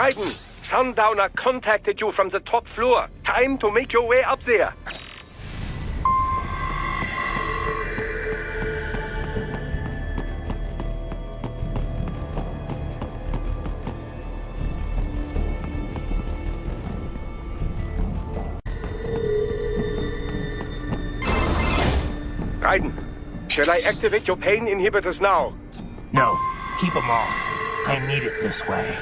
Raiden, Sundowner contacted you from the top floor. Time to make your way up there. Raiden, shall I activate your pain inhibitors now? No, keep them off. I need it this way.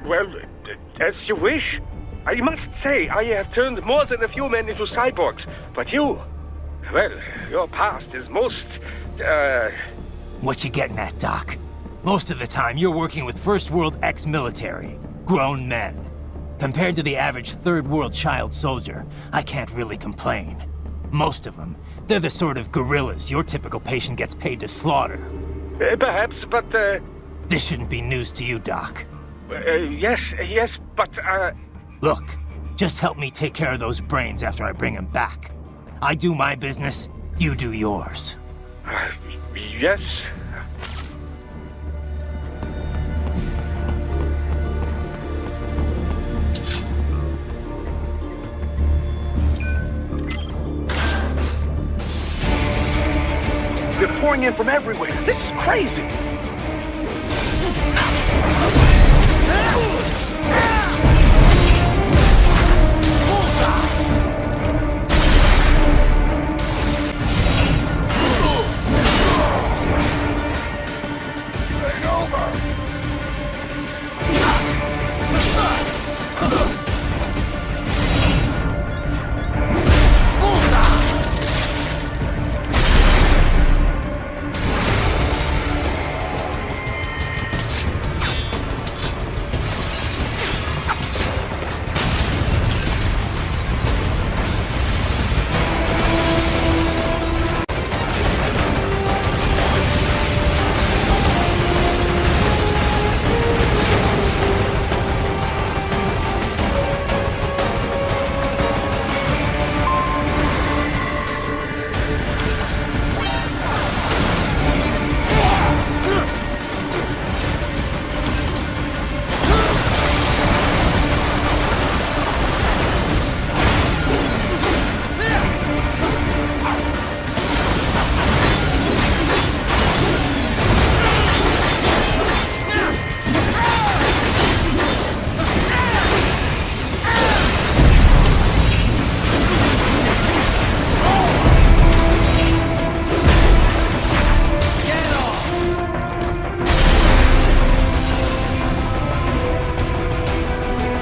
Well, as you wish. I must say, I have turned more than a few men into cyborgs, but you... Well, your past is most, What you getting at, Doc? Most of the time, you're working with First World ex-military. Grown men. Compared to the average Third World child soldier, I can't really complain. Most of them, they're the sort of guerrillas your typical patient gets paid to slaughter. Perhaps, but, This shouldn't be news to you, Doc. yes, but, Look, just help me take care of those brains after I bring them back. I do my business, you do yours. Yes. They're pouring in from everywhere. This is crazy.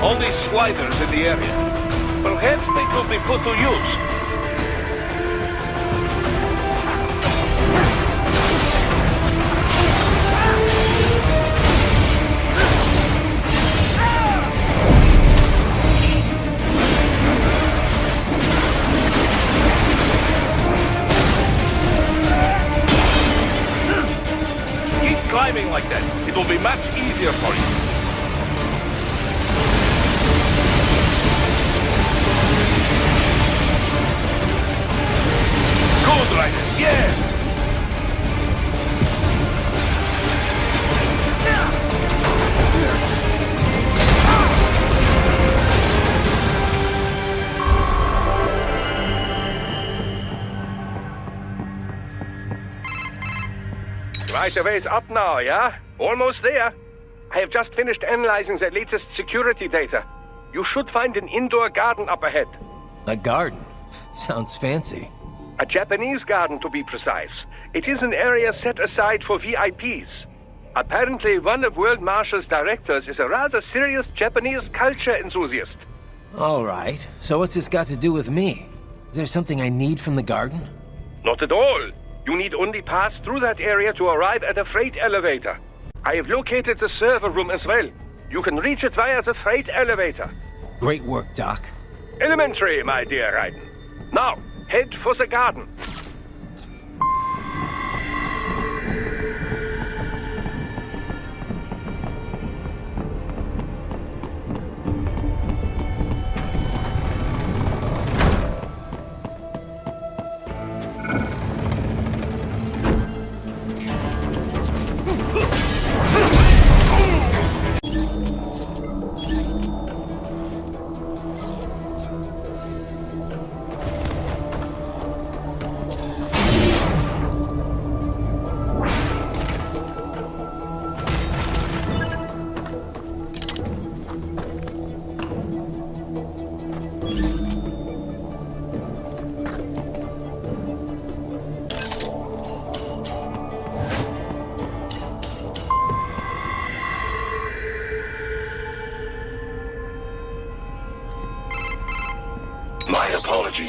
Only sliders in the area. Perhaps they could be put to use. Keep climbing like that. It will be much easier for you. Good, Raiden, yeah! Right away, it's up now, yeah? Almost there. I have just finished analyzing the latest security data. You should find an indoor garden up ahead. A garden? Sounds fancy. A Japanese garden, to be precise. It is an area set aside for VIPs. Apparently, one of World Marshall's directors is a rather serious Japanese culture enthusiast. All right, so what's this got to do with me? Is there something I need from the garden? Not at all. You need only pass through that area to arrive at a freight elevator. I have located the server room as well. You can reach it via the freight elevator. Great work, Doc. Elementary, my dear Raiden. Now, head for the garden.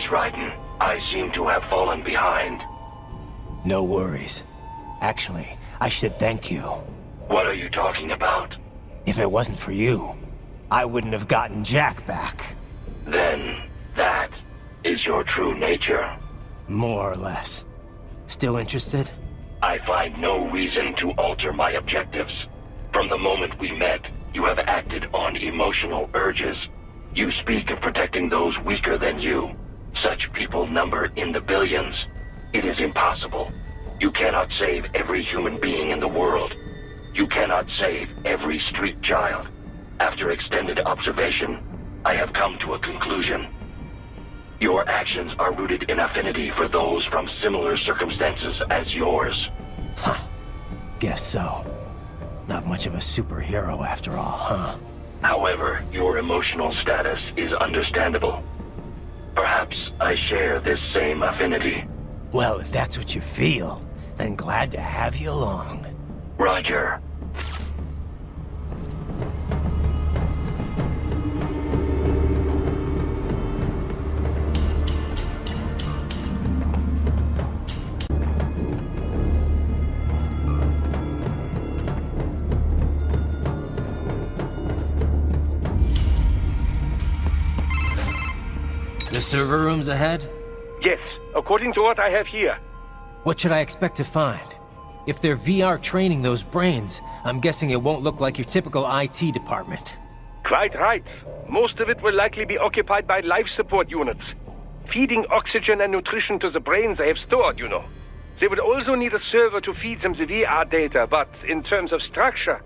Raiden. I seem to have fallen behind. No worries. Actually, I should thank you. What are you talking about? If it wasn't for you, I wouldn't have gotten Jack back. Then, that is your true nature. More or less. Still interested? I find no reason to alter my objectives. From the moment we met, you have acted on emotional urges. You speak of protecting those weaker than you. Such people number in the billions. It is impossible. You cannot save every human being in the world. You cannot save every street child. After extended observation, I have come to a conclusion. Your actions are rooted in affinity for those from similar circumstances as yours. Huh. Guess so. Not much of a superhero after all, huh? However, your emotional status is understandable. Perhaps I share this same affinity. Well, if that's what you feel, then glad to have you along. Roger. The server room's ahead? Yes, according to what I have here. What should I expect to find? If they're VR training those brains, I'm guessing it won't look like your typical IT department. Quite right. Most of it will likely be occupied by life support units. Feeding oxygen and nutrition to the brains they have stored, you know. They would also need a server to feed them the VR data, but in terms of structure,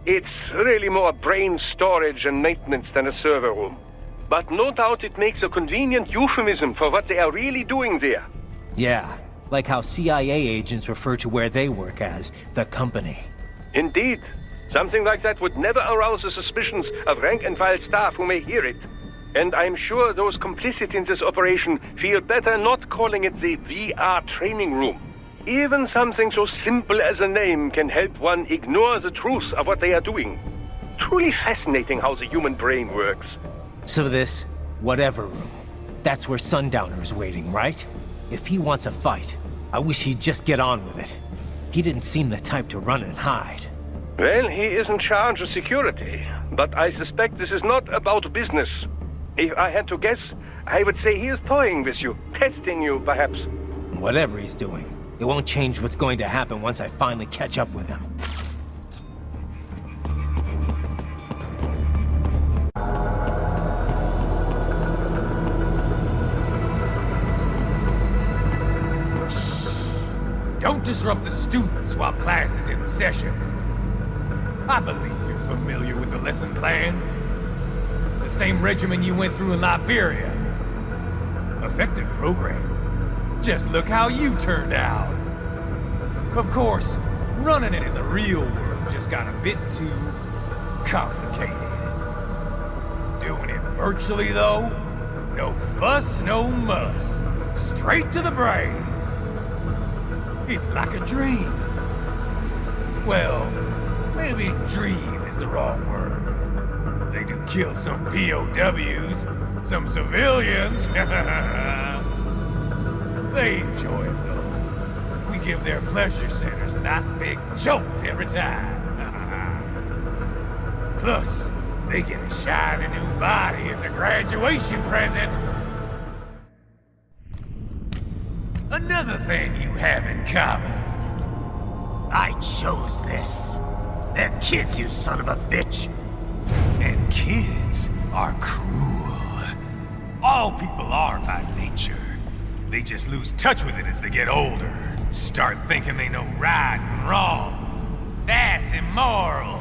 it's really more brain storage and maintenance than a server room. But no doubt it makes a convenient euphemism for what they are really doing there. Yeah, like how CIA agents refer to where they work as the company. Indeed. Something like that would never arouse the suspicions of rank-and-file staff who may hear it. And I'm sure those complicit in this operation feel better not calling it the VR training room. Even something so simple as a name can help one ignore the truth of what they are doing. Truly fascinating how the human brain works. So this, whatever room, that's where Sundowner's waiting, right? If he wants a fight, I wish he'd just get on with it. He didn't seem the type to run and hide. Well, he is in charge of security, but I suspect this is not about business. If I had to guess, I would say he is toying with you, testing you, perhaps. Whatever he's doing, it won't change what's going to happen once I finally catch up with him. Don't disrupt the students while class is in session. I believe you're familiar with the lesson plan. The same regimen you went through in Liberia. Effective program. Just look how you turned out. Of course, running it in the real world just got a bit too complicated. Doing it virtually, though, no fuss, no muss. Straight to the brain. It's like a dream. Well, maybe dream is the wrong word. They do kill some POWs, some civilians. They enjoy it though. We give their pleasure centers a nice big jolt every time. Plus, they get a shiny new body as a graduation present. Another thing you have in common. I chose this. They're kids, you son of a bitch. And kids are cruel. All people are by nature. They just lose touch with it as they get older. Start thinking they know right and wrong. That's immoral.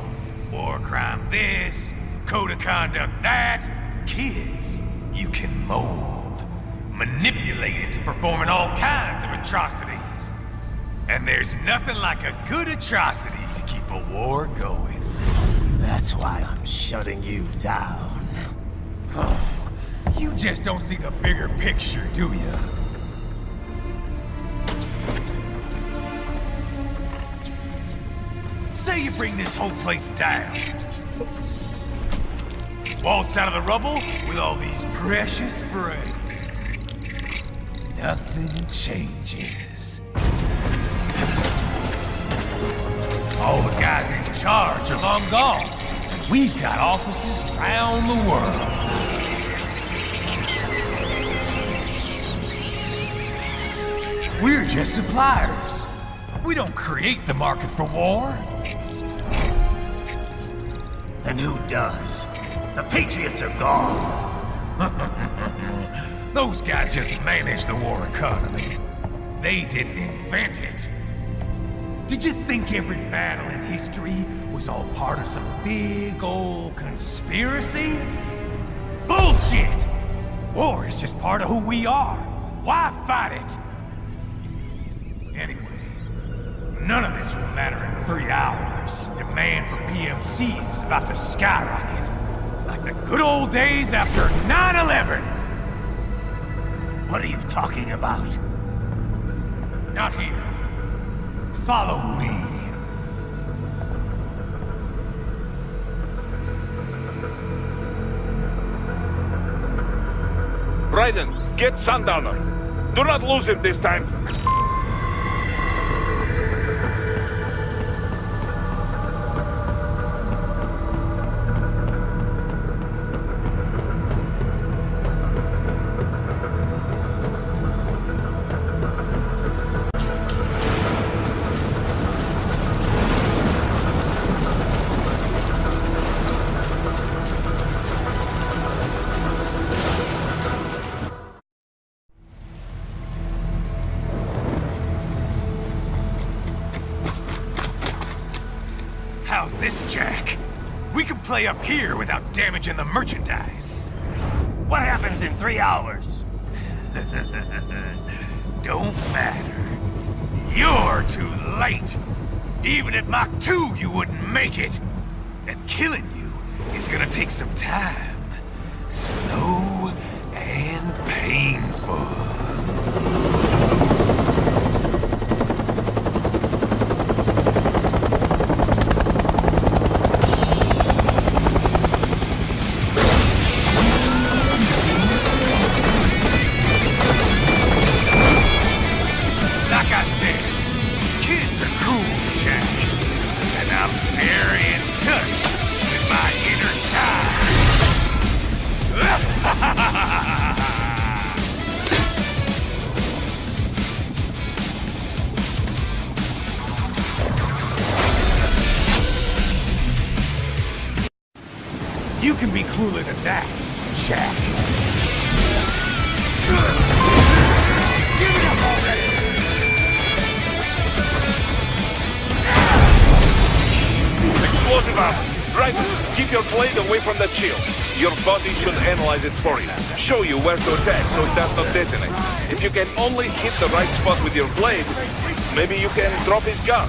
War crime this, code of conduct that. Kids, you can mold, manipulate it to performing all kinds of atrocities. And there's nothing like a good atrocity to keep a war going. That's why I'm shutting you down. You just don't see the bigger picture, do you? Say you bring this whole place down. Waltz out of the rubble with all these precious brains. nothing changes. All the guys in charge are long gone, and we've got offices around the world. We're just suppliers. We don't create the market for war. And who does? The Patriots are gone. Those guys just manage the war economy. They didn't invent it. Did you think every battle in history was all part of some big old conspiracy? Bullshit! War is just part of who we are. Why fight it? Anyway, none of this will matter in 3 hours. Demand for PMCs is about to skyrocket. Like the good old days after 9/11. What are you talking about? Not here. Follow me. Raiden, get Sundowner. Do not lose him this time. How's this, Jack? We can play up here without damaging the merchandise. What happens in 3 hours? Don't matter. You're too late. Even at Mach 2, you wouldn't make it. And killing you is gonna take some time. Slow and painful. Like I said, kids are cool, Jack. And I'm very in touch with my inner child. You can be crueler than that, Jack. Give it up already! Explosive armor. Raiden, keep your blade away from the shield. Your body should analyze it for you. Show you where to attack so it does not detonate. If you can only hit the right spot with your blade, maybe you can drop his gun.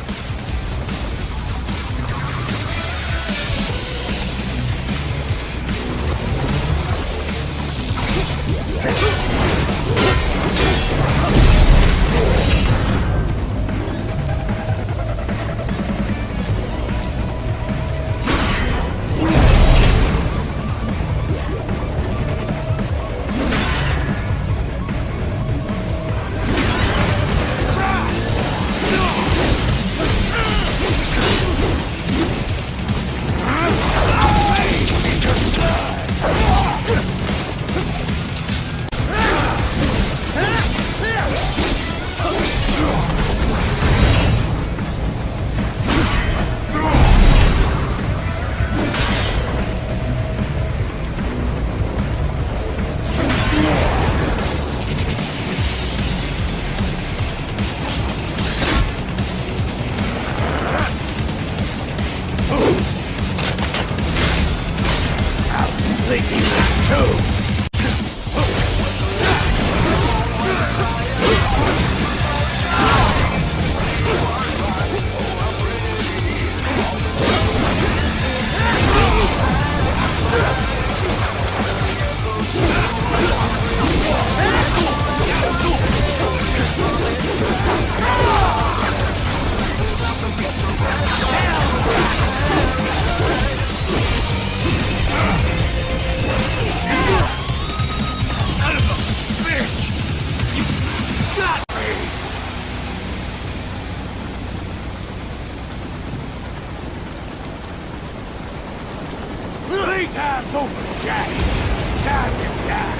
Time's over, Jack. Time to die.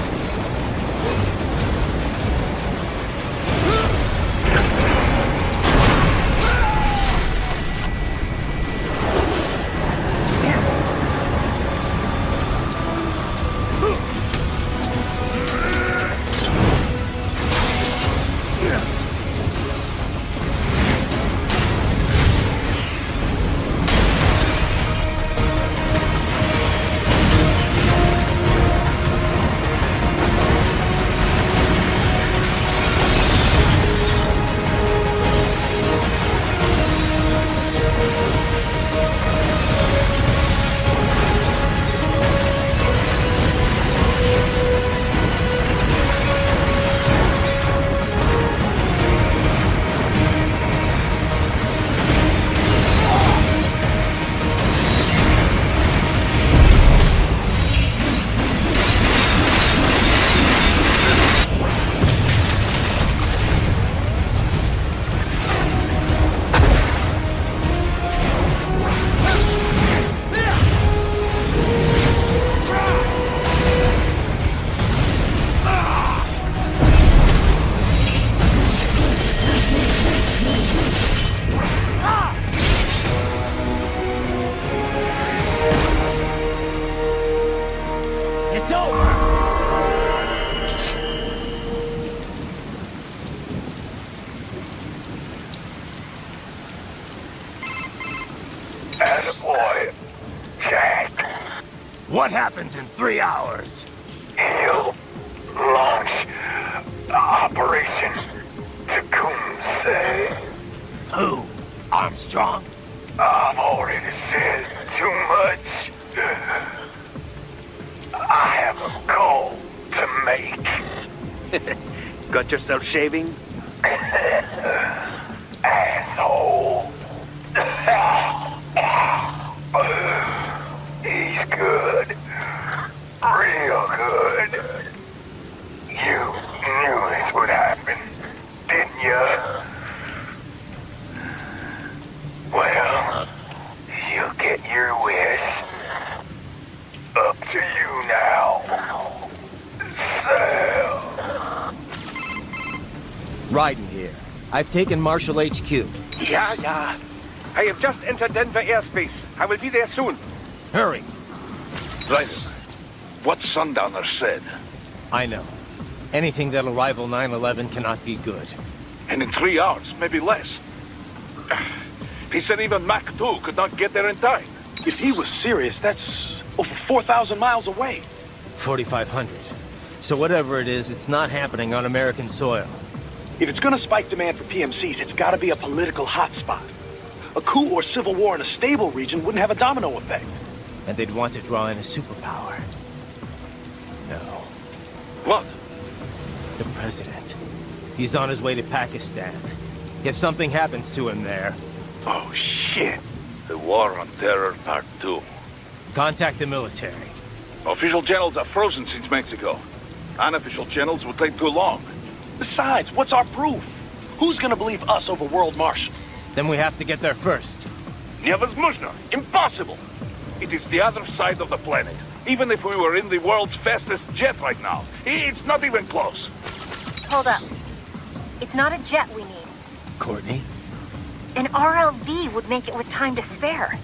Attaboy, Jack. What happens in 3 hours? He'll launch Operation Tecumseh. Who? Armstrong? I've already said too much. I have a call to make. Got yourself shaving? Asshole. He's good. Real good. You knew this would happen, didn't you? Well, you'll get your wish. Up to you now. Sam. Raiden here. I've taken Marshall HQ. Yeah. I have just entered Denver airspace. I will be there soon. Hurry. Raiden, what Sundowner said. I know. Anything that'll rival 9/11 cannot be good. And in 3 hours, maybe less. He said even Mach 2 could not get there in time. If he was serious, that's over 4,000 miles away. 4,500. So whatever it is, it's not happening on American soil. If it's gonna spike demand for PMCs, it's gotta be a political hotspot. A coup or civil war in a stable region wouldn't have a domino effect. And they'd want to draw in a superpower. No. What? The president. He's on his way to Pakistan. If something happens to him there, Oh, shit. The War on Terror Part 2. contact the military. Official channels are frozen since Mexico. Unofficial channels will take too long. Besides, what's our proof? Who's gonna believe us over World Marshal? Then we have to get there first. Невозможно. Impossible. It is the other side of the planet. Even if we were in the world's fastest jet right now, it's not even close. Hold up. It's not a jet we need. Courtney? An RLV would make it with time to spare.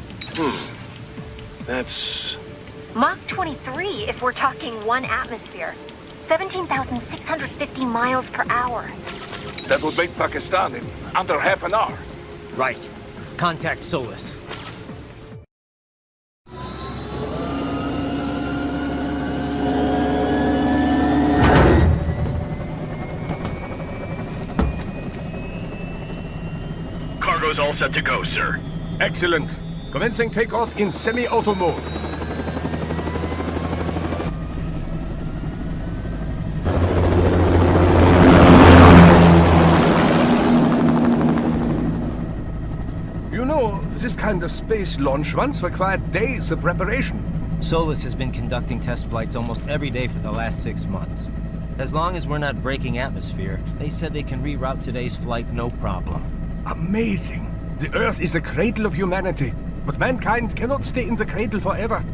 That's... Mach 23 if we're talking 1 atmosphere. 17,650 miles per hour. That would make Pakistan in under half an hour. Right. Contact Solus. Cargo's all set to go, sir. Excellent. Commencing takeoff in semi-auto mode. You know, this kind of space launch once required days of preparation. Solus has been conducting test flights almost every day for the last 6 months. As long as we're not breaking atmosphere, they said they can reroute today's flight no problem. Amazing. The Earth is the cradle of humanity, but mankind cannot stay in the cradle forever.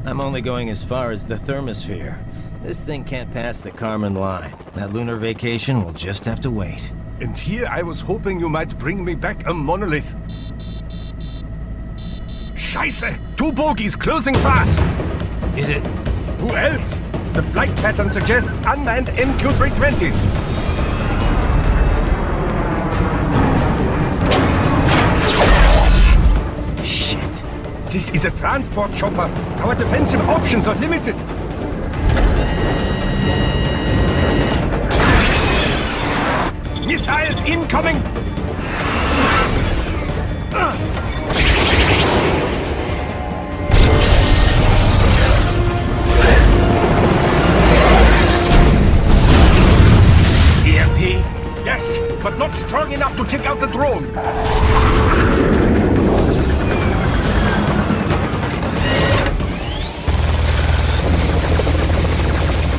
I'm only going as far as the thermosphere. This thing can't pass the Karman line. That lunar vacation will just have to wait. And here I was hoping you might bring me back a monolith. Scheiße! 2 bogies closing fast! Is it? Who else? The flight pattern suggests unmanned MQ-320s. Shit. This is a transport chopper. Our defensive options are limited. Missiles incoming! EMP? Yes, but not strong enough to take out the drone.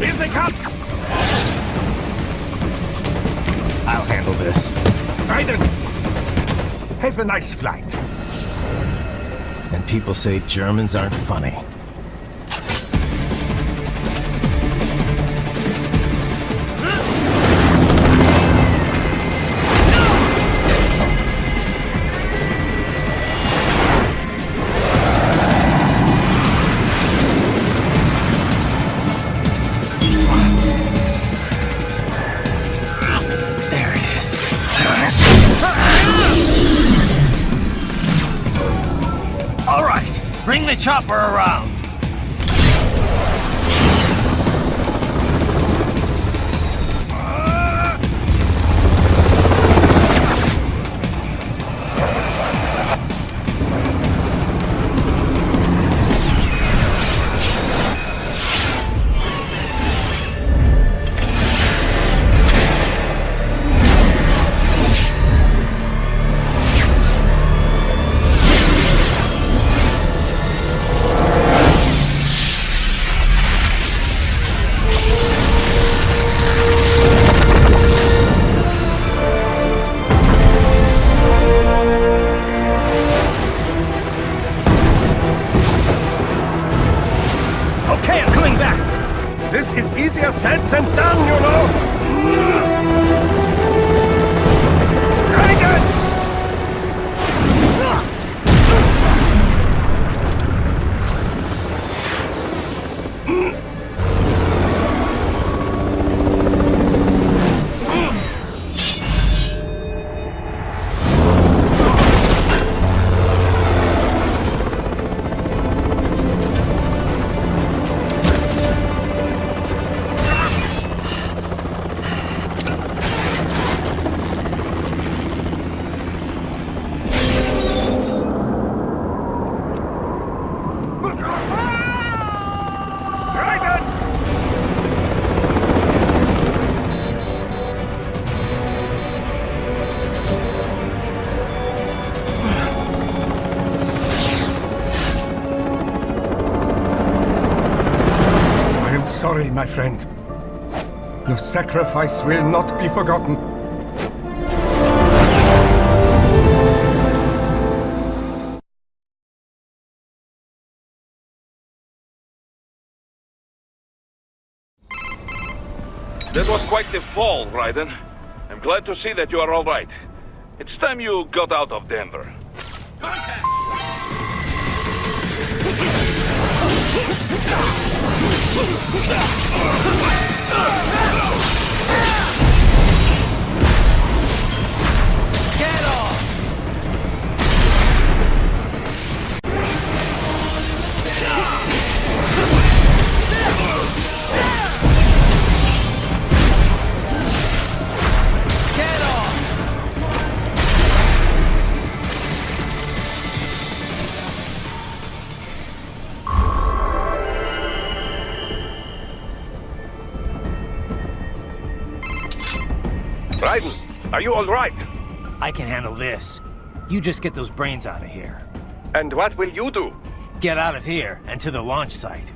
Here they come! I'll handle this. Raiden! Have a nice flight. And people say Germans aren't funny. Bring the chopper around! This is easier said than done, you know! Raiden! Sorry, my friend. Your sacrifice will not be forgotten. That was quite the fall, Raiden. I'm glad to see that you are all right. It's time you got out of Denver. Contact! Get off! Get off! Raiden, are you all right? I can handle this. You just get those brains out of here. And what will you do? Get out of here and to the launch site.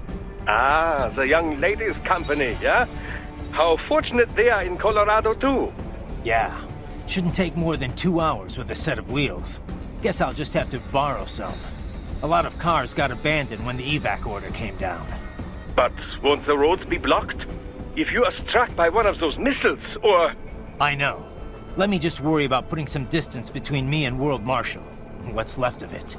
Ah, the young ladies' company, yeah? How fortunate they are in Colorado, too. Yeah. Shouldn't take more than 2 hours with a set of wheels. Guess I'll just have to borrow some. A lot of cars got abandoned when the evac order came down. But won't the roads be blocked? If you are struck by one of those missiles, or... I know. Let me just worry about putting some distance between me and World Marshal. What's left of it.